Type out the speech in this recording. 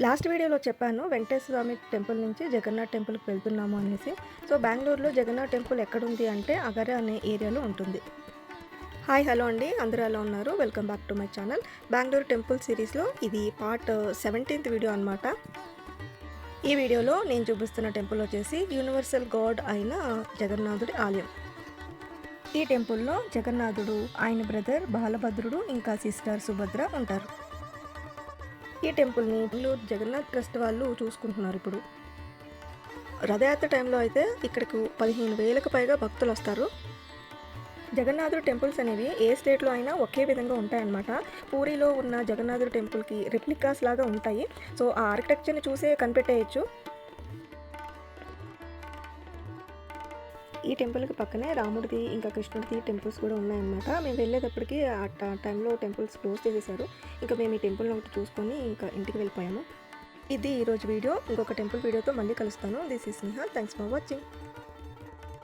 Last వీడియోలో చెప్పాను వెంకటేశ్వర స్వామి temple నుంచి జగన్నాథ్ టెంపుల్కి వెళ్తున్నాము అనేసి. సో బెంగళూరులో జగన్నాథ్ టెంపుల్ ఎక్కడుంది అంటే అగర అనే ఏరియాలో ఉంటుంది. హాయ్ హలో అండి, అందరూ ఎలా ఉన్నారు? Welcome back to my channel. Bengaluru temple సిరీస్లో ఇది పార్ట్ 17th వీడియో అనమాట. ఈ వీడియోలో నేను చూపిస్తున్న టెంపుల్ వచ్చేసి యూనివర్సల్ గాడ్ అయిన జగన్నాథుడి ఆలయం. ఈ టెంపుల్లో జగన్నాథుడు, ఆయన బ్రదర్ బాలభద్రుడు, ఇంకా సిస్టర్ సుభద్ర ఉంటారు. ఈ టెంపుల్ని బెంగళూరు జగన్నాథ్ ట్రస్ట్ వాళ్ళు చూసుకుంటున్నారు. ఇప్పుడు రథయాత్ర టైంలో అయితే ఇక్కడికి 15,000కు పైగా భక్తులు వస్తారు. జగన్నాథుడు టెంపుల్స్ అనేవి ఏ స్టేట్లో అయినా ఒకే విధంగా ఉంటాయన్నమాట. పూరిలో ఉన్న జగన్నాథుడు టెంపుల్కి రెప్లికాస్ లాగా ఉంటాయి. సో ఆ ఆర్కిటెక్చర్ని చూసే కనిపెట్టేయచ్చు. ఈ టెంపుల్కి పక్కనే రాముడిది ఇంకా కృష్ణుడిది టెంపుల్స్ కూడా ఉన్నాయన్నమాట. మేము వెళ్ళేటప్పటికి ఆ టైంలో టెంపుల్స్ క్లోజ్ చేసేసారు. ఇంకా మేము ఈ టెంపుల్ని ఒకటి చూసుకొని ఇంకా ఇంటికి వెళ్ళిపోయాము. ఇది ఈరోజు వీడియో. ఇంకొక టెంపుల్ వీడియోతో మళ్ళీ కలుస్తాను. This is Sneha. Thanks for watching.